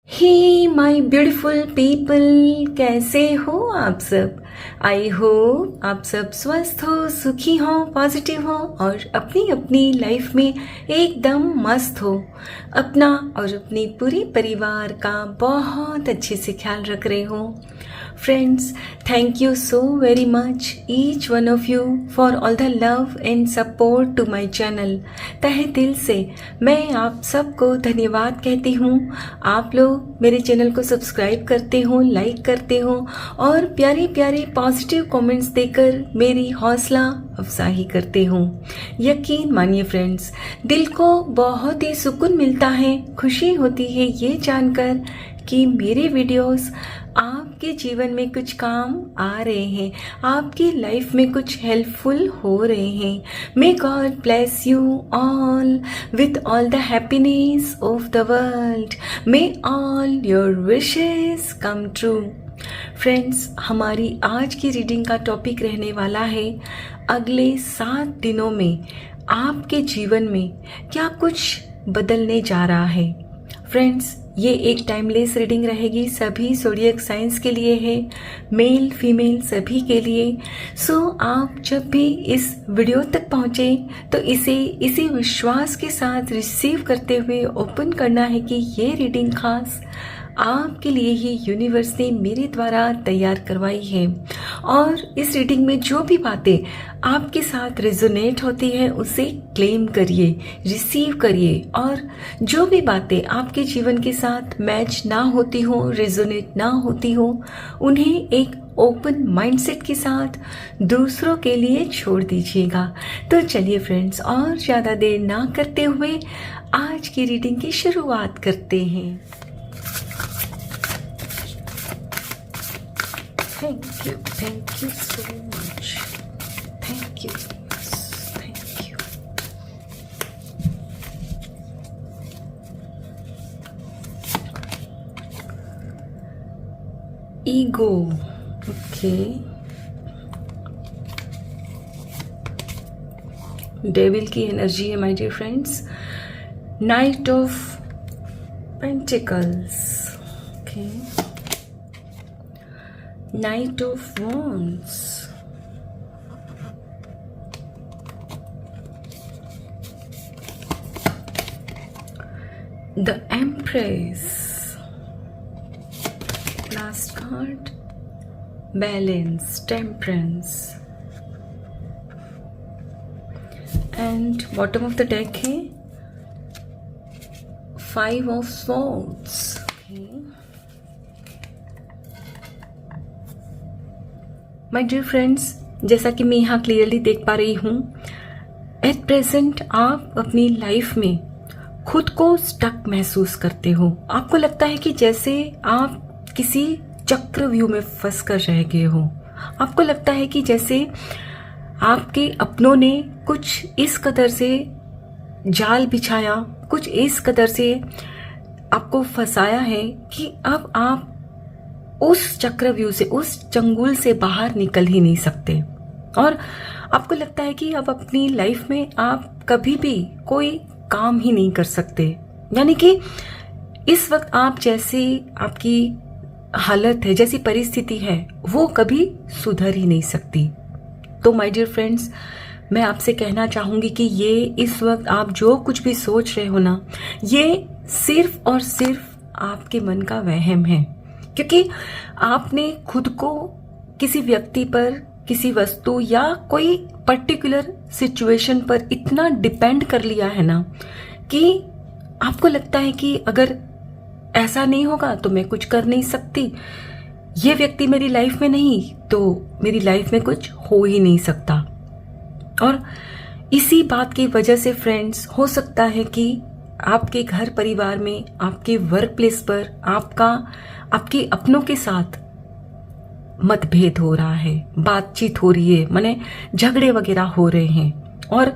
Hey my beautiful people, कैसे हो आप सब। आई होप आप सब स्वस्थ हो, सुखी हो, पॉजिटिव हो और अपनी अपनी लाइफ में एकदम मस्त हो। अपना और अपनी पूरी परिवार का बहुत अच्छे से ख्याल रख रहे हो। Friends, thank you so very much each one of you for all the love and support to my channel. तहे दिल से मैं आप सबको धन्यवाद कहती हूँ। आप लोग मेरे चैनल को सब्सक्राइब करते हो, लाइक करते हो और प्यारे प्यारे पॉजिटिव कमेंट्स देकर मेरी हौसला अफजाई करते हो। यकीन मानिए फ्रेंड्स, दिल को बहुत ही सुकून मिलता है, खुशी होती है ये जानकर कि मेरे वीडियोस आपके जीवन में कुछ काम आ रहे हैं, आपकी लाइफ में कुछ हेल्पफुल हो रहे हैं। May God bless you all with all the happiness of the world. May all your wishes come true. Friends, हमारी आज की रीडिंग का टॉपिक रहने वाला है अगले 7 दिनों में आपके जीवन में क्या कुछ बदलने जा रहा है। फ्रेंड्स, ये एक टाइमलेस रीडिंग रहेगी, सभी ज़ोडिएक साइंस के लिए है, मेल फीमेल सभी के लिए। सो आप जब भी इस वीडियो तक पहुँचे तो इसे इसी विश्वास के साथ रिसीव करते हुए ओपन करना है कि ये रीडिंग खास आपके लिए ही यूनिवर्स ने मेरे द्वारा तैयार करवाई है। और इस रीडिंग में जो भी बातें आपके साथ रेजोनेट होती है उसे क्लेम करिए, रिसीव करिए, और जो भी बातें आपके जीवन के साथ मैच ना होती हो, रेजोनेट ना होती हो, उन्हें एक ओपन माइंडसेट के साथ दूसरों के लिए छोड़ दीजिएगा। तो चलिए फ्रेंड्स, और ज़्यादा देर ना करते हुए आज की रीडिंग की शुरुआत करते हैं। Thank you so much. Thank you. Thank you. Ego. Okay. Devil की एनर्जी है my dear friends. Knight of pentacles. Okay. Knight of Wands, the Empress, last card, Balance, Temperance, and bottom of the deck है Five of Swords. Okay. My dear friends, जैसा कि मैं यहाँ clearly देख पा रही हूँ, एट प्रेजेंट आप अपनी लाइफ में खुद को स्टक महसूस करते हो। आपको लगता है कि जैसे आप किसी चक्रव्यूह में फंस कर रह गए हो। आपको लगता है कि जैसे आपके अपनों ने कुछ इस कदर से जाल बिछाया, कुछ इस कदर से आपको फंसाया है कि अब आप उस चक्रव्यूह से, उस चंगुल से बाहर निकल ही नहीं सकते। और आपको लगता है कि अब अपनी लाइफ में आप कभी भी कोई काम ही नहीं कर सकते। यानी कि इस वक्त आप जैसी आपकी हालत है, जैसी परिस्थिति है, वो कभी सुधर ही नहीं सकती। तो माय डियर फ्रेंड्स, मैं आपसे कहना चाहूंगी कि ये इस वक्त आप जो कुछ भी सोच रहे हो ना, ये सिर्फ और सिर्फ आपके मन का वहम है। क्योंकि आपने खुद को किसी व्यक्ति पर, किसी वस्तु या कोई पर्टिकुलर सिचुएशन पर इतना डिपेंड कर लिया है ना कि आपको लगता है कि अगर ऐसा नहीं होगा तो मैं कुछ कर नहीं सकती, ये व्यक्ति मेरी लाइफ में नहीं तो मेरी लाइफ में कुछ हो ही नहीं सकता। और इसी बात की वजह से फ्रेंड्स, हो सकता है कि आपके घर परिवार में, आपके वर्क प्लेस पर आपके अपनों के साथ मतभेद हो रहा है, बातचीत हो रही है, माने झगड़े वगैरह हो रहे हैं। और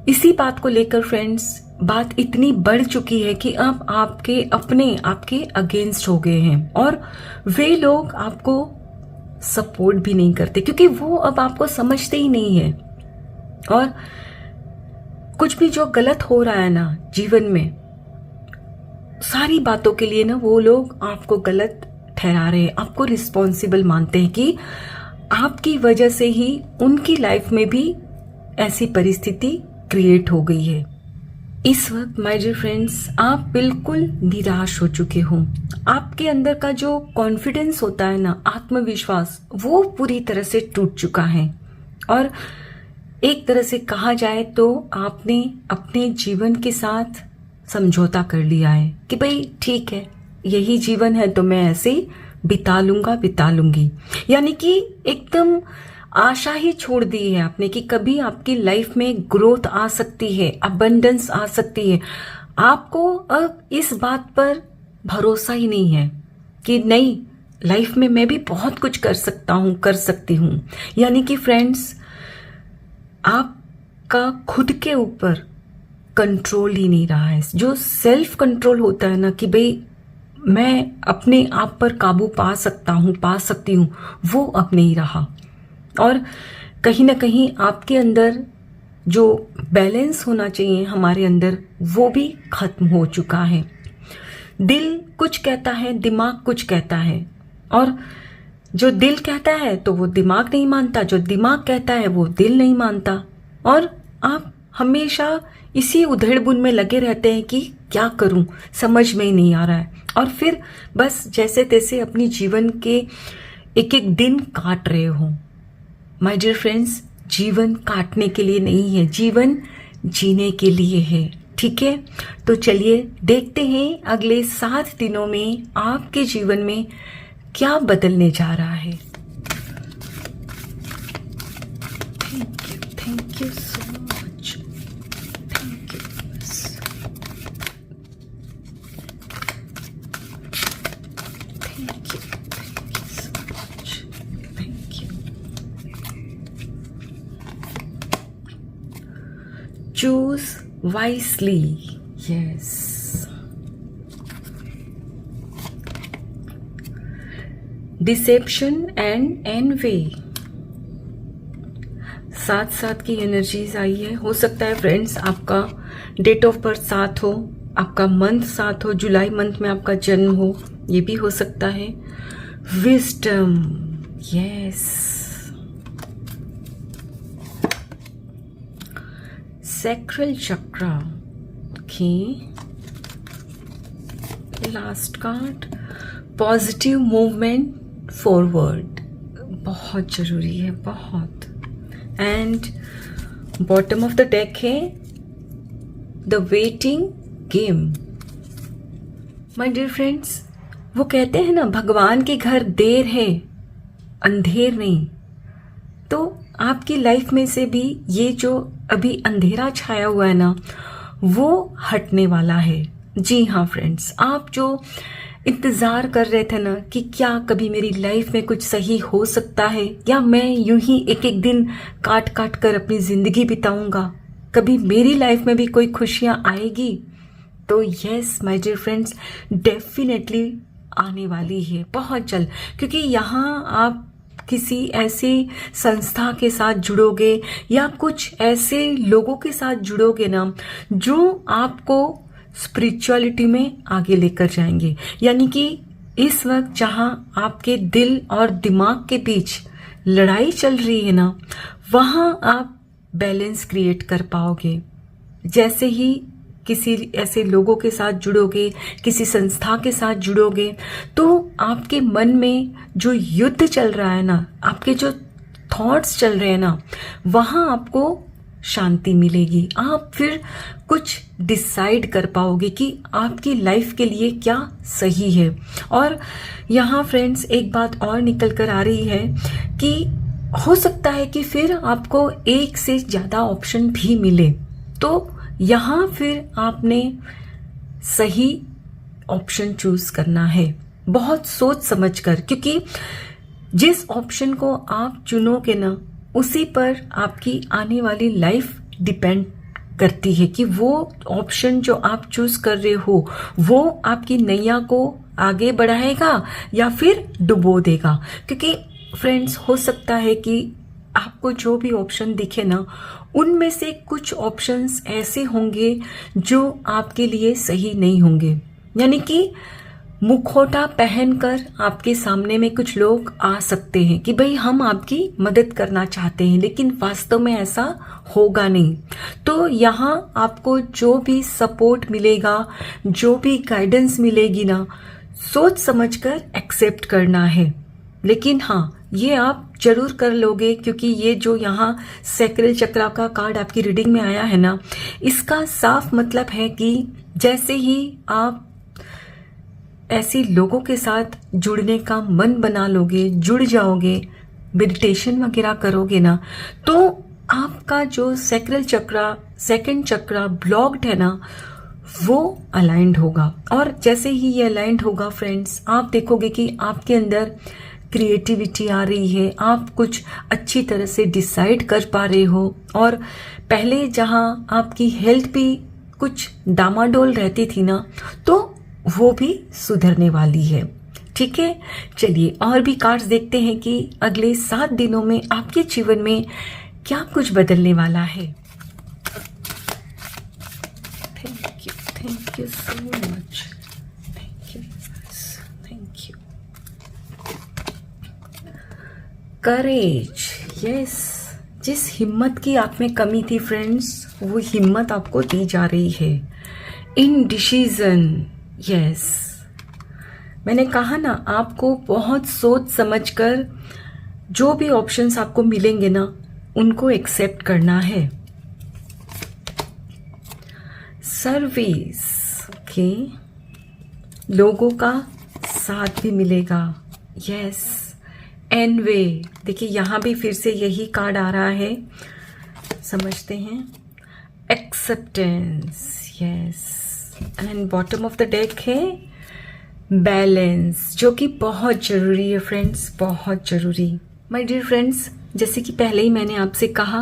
इसी बात को लेकर फ्रेंड्स, बात इतनी बढ़ चुकी है कि अब आपके अगेंस्ट हो गए हैं और वे लोग आपको सपोर्ट भी नहीं करते, क्योंकि वो अब आपको समझते ही नहीं है। और कुछ भी जो गलत हो रहा है ना जीवन में, सारी बातों के लिए ना वो लोग आपको गलत ठहरा रहे हैं, आपको रिस्पॉन्सिबल मानते हैं कि आपकी वजह से ही उनकी लाइफ में भी ऐसी परिस्थिति क्रिएट हो गई है। इस वक्त माय डियर फ्रेंड्स, आप बिल्कुल निराश हो चुके हो। आपके अंदर का जो कॉन्फिडेंस होता है ना, आत्मविश्वास, वो पूरी तरह से टूट चुका है। और एक तरह से कहा जाए तो आपने अपने जीवन के साथ समझौता कर लिया है कि भाई ठीक है, यही जीवन है तो मैं ऐसे बिता लूंगा, बिता लूंगी। यानी कि एकदम आशा ही छोड़ दी है आपने कि कभी आपकी लाइफ में ग्रोथ आ सकती है, अबंडेंस आ सकती है। आपको अब इस बात पर भरोसा ही नहीं है कि नहीं, लाइफ में मैं भी बहुत कुछ कर सकता हूं, कर सकती हूं। यानी कि फ्रेंड्स, आपका खुद के ऊपर कंट्रोल ही नहीं रहा है। जो सेल्फ कंट्रोल होता है ना कि भाई मैं अपने आप पर काबू पा सकता हूं, पा सकती हूं, वो अब नहीं रहा। और कहीं ना कहीं आपके अंदर जो बैलेंस होना चाहिए हमारे अंदर, वो भी खत्म हो चुका है। दिल कुछ कहता है, दिमाग कुछ कहता है, और जो दिल कहता है तो वो दिमाग नहीं मानता, जो दिमाग कहता है वो दिल नहीं मानता। और आप हमेशा इसी उधेड़-बुन में लगे रहते हैं कि क्या करूं, समझ में ही नहीं आ रहा है। और फिर बस जैसे तैसे अपनी जीवन के एक एक दिन काट रहे हो। माय डियर फ्रेंड्स, जीवन काटने के लिए नहीं है, जीवन जीने के लिए है। ठीक है, तो चलिए देखते हैं अगले 7 दिनों में आपके जीवन में क्या बदलने जा रहा है। Thank you so much. Thank you. Choose wisely. Yes. Deception and envy. 7-7 की एनर्जीज आई है। हो सकता है फ्रेंड्स आपका डेट ऑफ बर्थ 7 हो, आपका मंथ 7 हो, जुलाई मंथ में आपका जन्म हो, ये भी हो सकता है। Wisdom, yes. Sacral chakra, okay. Last card, positive movement forward, बहुत जरूरी है, बहुत। And bottom of the deck है the waiting game. My dear friends, वो कहते हैं ना, भगवान के घर देर है, अंधेर नहीं। तो आपकी लाइफ में से भी ये जो अभी अंधेरा छाया हुआ है ना, वो हटने वाला है। जी हाँ फ्रेंड्स, आप जो इंतज़ार कर रहे थे ना कि क्या कभी मेरी लाइफ में कुछ सही हो सकता है, या मैं यूं ही एक एक दिन काट काट कर अपनी ज़िंदगी बिताऊंगा, कभी मेरी लाइफ में भी कोई खुशियाँ आएगी, तो yes my dear friends, definitely आने वाली है बहुत जल्द। क्योंकि यहाँ आप किसी ऐसी संस्था के साथ जुड़ोगे या कुछ ऐसे लोगों के साथ जुड़ोगे ना, जो आपको स्पिरिचुअलिटी में आगे लेकर जाएंगे। यानी कि इस वक्त जहां आपके दिल और दिमाग के बीच लड़ाई चल रही है ना, वहां आप बैलेंस क्रिएट कर पाओगे। जैसे ही किसी ऐसे लोगों के साथ जुड़ोगे, किसी संस्था के साथ जुड़ोगे, तो आपके मन में जो युद्ध चल रहा है ना, आपके जो थॉट्स चल रहे हैं ना, वहां आपको शांति मिलेगी। आप फिर कुछ डिसाइड कर पाओगे कि आपकी लाइफ के लिए क्या सही है। और यहाँ फ्रेंड्स एक बात और निकल कर आ रही है कि हो सकता है कि फिर आपको एक से ज़्यादा ऑप्शन भी मिले, तो यहाँ फिर आपने सही ऑप्शन चूज करना है, बहुत सोच समझ कर। क्योंकि जिस ऑप्शन को आप चुनोगे ना, उसी पर आपकी आने वाली लाइफ डिपेंड करती है कि वो ऑप्शन जो आप चूज कर रहे हो वो आपकी नैया को आगे बढ़ाएगा या फिर डुबो देगा। क्योंकि फ्रेंड्स हो सकता है कि आपको जो भी ऑप्शन दिखे ना, उनमें से कुछ ऑप्शंस ऐसे होंगे जो आपके लिए सही नहीं होंगे। यानी कि मुखौटा पहनकर आपके सामने में कुछ लोग आ सकते हैं कि भाई हम आपकी मदद करना चाहते हैं, लेकिन वास्तव में ऐसा होगा नहीं। तो यहाँ आपको जो भी सपोर्ट मिलेगा, जो भी गाइडेंस मिलेगी ना, सोच समझकर एक्सेप्ट करना है। लेकिन हाँ, ये आप जरूर कर लोगे, क्योंकि ये जो यहाँ सैक्रल चक्र का कार्ड आपकी रीडिंग में आया है ना, इसका साफ मतलब है कि जैसे ही आप ऐसे लोगों के साथ जुड़ने का मन बना लोगे, जुड़ जाओगे, मेडिटेशन वगैरह करोगे ना, तो आपका जो सैक्रल चक्र, सेकंड चक्र ब्लॉक्ड है ना, वो अलाइंड होगा। और जैसे ही ये अलाइंड होगा फ्रेंड्स, आप देखोगे कि आपके अंदर क्रिएटिविटी आ रही है, आप कुछ अच्छी तरह से डिसाइड कर पा रहे हो। और पहले जहां आपकी हेल्थ भी कुछ डामाडोल रहती थी ना, तो वो भी सुधरने वाली है। ठीक है, चलिए और भी कार्ड्स देखते हैं कि अगले 7 दिनों में आपके जीवन में क्या कुछ बदलने वाला है। Thank you so much, thank you. Courage, yes, जिस हिम्मत की आप में कमी थी फ्रेंड्स, वो हिम्मत आपको दी जा रही है। इनडिसीजन, यस, मैंने कहा ना, आपको बहुत सोच समझकर जो भी ऑप्शंस आपको मिलेंगे ना, उनको एक्सेप्ट करना है। सर्विस, ओके, लोगों का साथ भी मिलेगा, यस। एनवे, देखिए यहाँ भी फिर से यही कार्ड आ रहा है, समझते हैं। Acceptance, yes. And bottom of the deck है बैलेंस, जो कि बहुत जरूरी है फ्रेंड्स, बहुत जरूरी। माय डियर फ्रेंड्स, जैसे कि पहले ही मैंने आपसे कहा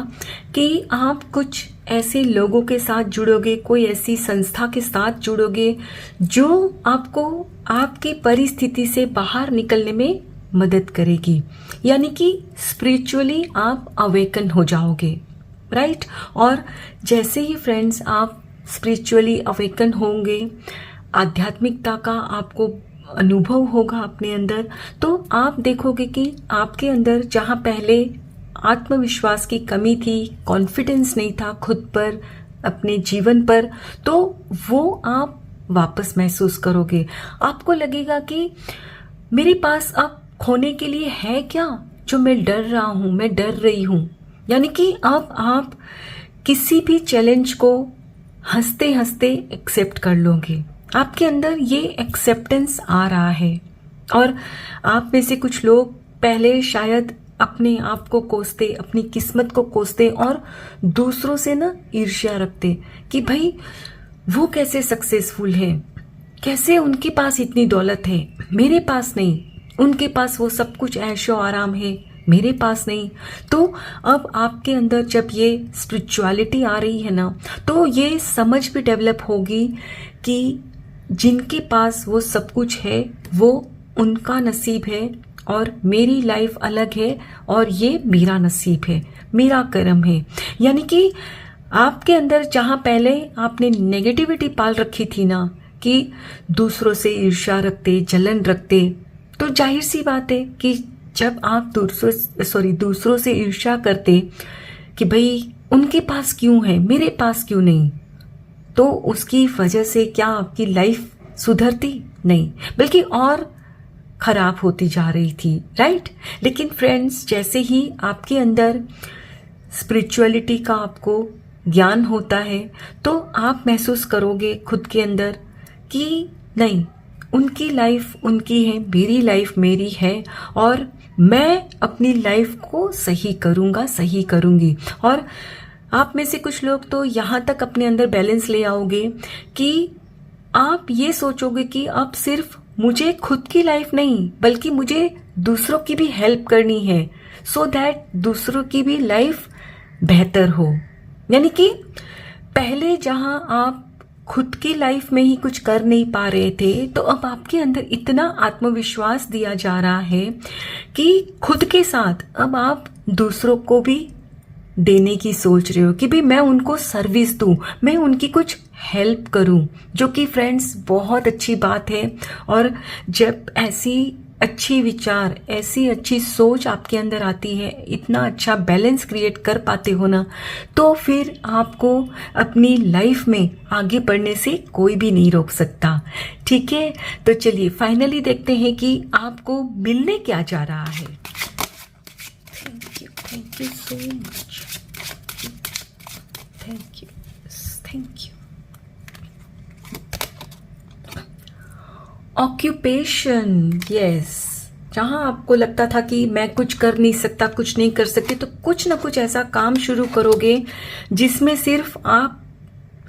कि आप कुछ ऐसे लोगों के साथ जुड़ोगे, कोई ऐसी संस्था के साथ जुड़ोगे जो आपको आपकी परिस्थिति से बाहर निकलने में मदद करेगी। यानी कि स्पिरिचुअली आप अवेकन हो जाओगे, राइट। और जैसे ही फ्रेंड्स आप स्पिरिचुअली अवेकन होंगे, आध्यात्मिकता का आपको अनुभव होगा अपने अंदर, तो आप देखोगे कि आपके अंदर जहाँ पहले आत्मविश्वास की कमी थी, कॉन्फिडेंस नहीं था खुद पर, अपने जीवन पर, तो वो आप वापस महसूस करोगे। आपको लगेगा कि मेरे पास अब खोने के लिए है क्या, जो मैं डर रहा हूँ, मैं डर रही हूँ। यानी कि अब आप किसी भी चैलेंज को हंसते हंसते एक्सेप्ट कर लोगे। आपके अंदर ये एक्सेप्टेंस आ रहा है। और आप में से कुछ लोग पहले शायद अपने आप को कोसते, अपनी किस्मत को कोसते और दूसरों से ना ईर्ष्या रखते कि भाई वो कैसे सक्सेसफुल है, कैसे उनके पास इतनी दौलत है, मेरे पास नहीं, उनके पास वो सब कुछ ऐशो आराम है, मेरे पास नहीं। तो अब आपके अंदर जब ये स्पिरिचुअलिटी आ रही है ना, तो ये समझ भी डेवलप होगी कि जिनके पास वो सब कुछ है वो उनका नसीब है और मेरी लाइफ अलग है और ये मेरा नसीब है, मेरा कर्म है। यानी कि आपके अंदर जहाँ पहले आपने नेगेटिविटी पाल रखी थी ना, कि दूसरों से ईर्ष्या रखते, जलन रखते, तो जाहिर सी बात है कि जब आप दूसरों से ईर्ष्या करते कि भाई उनके पास क्यों है, मेरे पास क्यों नहीं, तो उसकी वजह से क्या आपकी लाइफ सुधरती? नहीं, बल्कि और खराब होती जा रही थी, राइट। लेकिन फ्रेंड्स, जैसे ही आपके अंदर स्पिरिचुअलिटी का आपको ज्ञान होता है, तो आप महसूस करोगे खुद के अंदर कि नहीं, उनकी लाइफ उनकी है, मेरी लाइफ मेरी है, और मैं अपनी लाइफ को सही करूँगा, सही करूँगी। और आप में से कुछ लोग तो यहाँ तक अपने अंदर बैलेंस ले आओगे कि आप ये सोचोगे कि अब सिर्फ मुझे खुद की लाइफ नहीं, बल्कि मुझे दूसरों की भी हेल्प करनी है, सो दैट दूसरों की भी लाइफ बेहतर हो। यानी कि पहले जहां आप खुद की लाइफ में ही कुछ कर नहीं पा रहे थे, तो अब आपके अंदर इतना आत्मविश्वास दिया जा रहा है कि खुद के साथ अब आप दूसरों को भी देने की सोच रहे हो कि भाई मैं उनको सर्विस दूं, मैं उनकी कुछ हेल्प करूं, जो कि फ्रेंड्स बहुत अच्छी बात है। और जब ऐसी अच्छी विचार, ऐसी अच्छी सोच आपके अंदर आती है, इतना अच्छा बैलेंस क्रिएट कर पाते हो ना, तो फिर आपको अपनी लाइफ में आगे बढ़ने से कोई भी नहीं रोक सकता। ठीक है, तो चलिए फाइनली देखते हैं कि आपको मिलने क्या जा रहा है। Thank you so much, thank you, thank you. Occupation, yes. जहाँ आपको लगता था कि मैं कुछ कर नहीं सकता, कुछ नहीं कर सकती, तो कुछ ना कुछ ऐसा काम शुरू करोगे जिसमें सिर्फ आप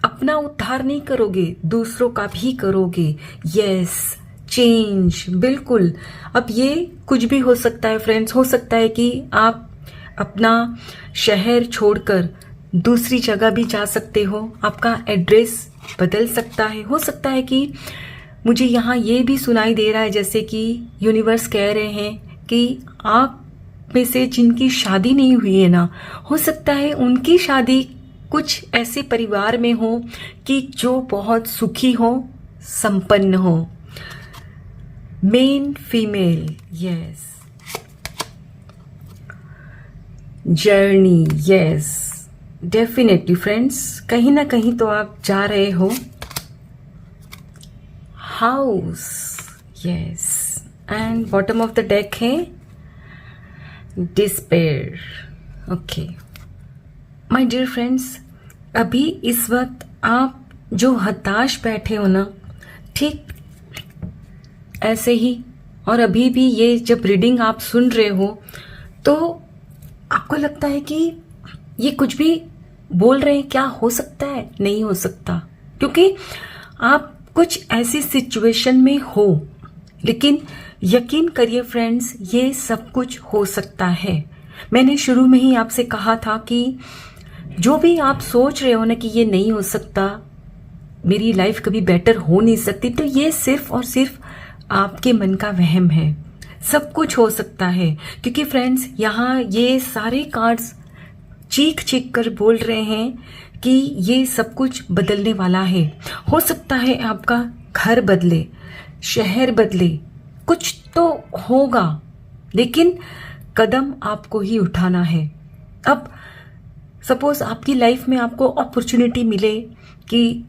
अपना उद्धार नहीं करोगे, दूसरों का भी करोगे। यस, चेंज, बिल्कुल। अब ये कुछ भी हो सकता है फ्रेंड्स। हो सकता है कि आप अपना शहर छोड़कर दूसरी जगह भी जा सकते हो, आपका एड्रेस बदल सकता है। हो सकता है कि मुझे यहाँ ये भी सुनाई दे रहा है जैसे कि यूनिवर्स कह रहे हैं कि आप में से जिनकी शादी नहीं हुई है ना, हो सकता है उनकी शादी कुछ ऐसे परिवार में हो कि जो बहुत सुखी हो, संपन्न हो। Men female, yes. Journey, yes, definitely friends, कहीं ना कहीं तो आप जा रहे हो। House, yes, and bottom of the deck है despair. Okay my dear friends, अभी इस वक्त आप जो हताश बैठे हो ना, ठीक ऐसे ही, और अभी भी ये जब रीडिंग आप सुन रहे हो तो आपको लगता है कि ये कुछ भी बोल रहे हैं, क्या हो सकता है, नहीं हो सकता, क्योंकि आप कुछ ऐसी सिचुएशन में हो। लेकिन यकीन करिए फ्रेंड्स, ये सब कुछ हो सकता है। मैंने शुरू में ही आपसे कहा था कि जो भी आप सोच रहे हो ना कि ये नहीं हो सकता, मेरी लाइफ कभी बेटर हो नहीं सकती, तो ये सिर्फ और सिर्फ आपके मन का वहम है। सब कुछ हो सकता है, क्योंकि फ्रेंड्स यहाँ ये सारे कार्ड्स चीख चीख कर बोल रहे हैं कि ये सब कुछ बदलने वाला है। हो सकता है आपका घर बदले, शहर बदले, कुछ तो होगा, लेकिन कदम आपको ही उठाना है। अब सपोज आपकी लाइफ में आपको अपॉर्चुनिटी मिले कि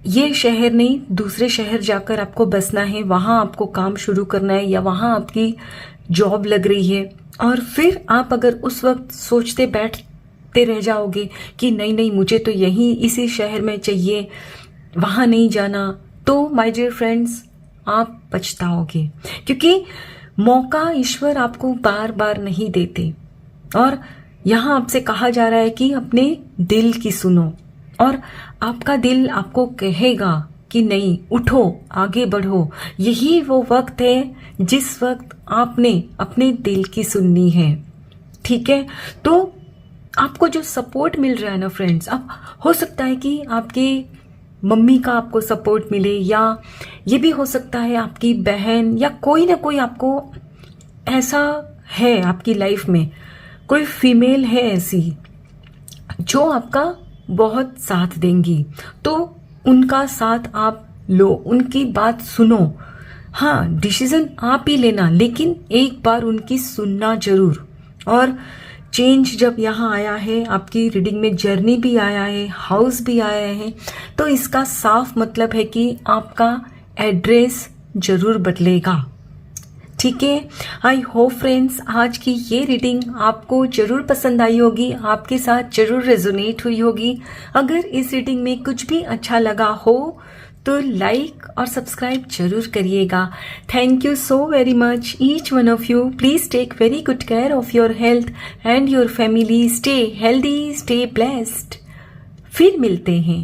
ये शहर नहीं, दूसरे शहर जाकर आपको बसना है, वहाँ आपको काम शुरू करना है, या वहाँ आपकी जॉब लग रही है, और फिर आप अगर उस वक्त सोचते बैठते रह जाओगे कि नहीं नहीं, मुझे तो यहीं इसी शहर में चाहिए, वहाँ नहीं जाना, तो माय डियर फ्रेंड्स आप पछताओगे, क्योंकि मौका ईश्वर आपको बार बार नहीं देते। और यहाँ आपसे कहा जा रहा है कि अपने दिल की सुनो, और आपका दिल आपको कहेगा कि नहीं, उठो, आगे बढ़ो। यही वो वक्त है जिस वक्त आपने अपने दिल की सुननी है। ठीक है, तो आपको जो सपोर्ट मिल रहा है ना फ्रेंड्स, अब हो सकता है कि आपके मम्मी का आपको सपोर्ट मिले, या ये भी हो सकता है आपकी बहन, या कोई ना कोई आपको ऐसा है आपकी लाइफ में, कोई फीमेल है ऐसी जो आपका बहुत साथ देंगी, तो उनका साथ आप लो, उनकी बात सुनो। हाँ, डिसीजन आप ही लेना, लेकिन एक बार उनकी सुनना जरूर। और चेंज जब यहाँ आया है, आपकी रीडिंग में जर्नी भी आया है, हाउस भी आया है, तो इसका साफ मतलब है कि आपका एड्रेस जरूर बदलेगा। ठीक है, आई होप फ्रेंड्स आज की ये रीडिंग आपको जरूर पसंद आई होगी, आपके साथ जरूर रेजोनेट हुई होगी। अगर इस रीडिंग में कुछ भी अच्छा लगा हो तो लाइक और सब्सक्राइब जरूर करिएगा। Thank you so very much each one of you. Please take very good care of your health and your family. Stay healthy, stay blessed. फिर मिलते हैं।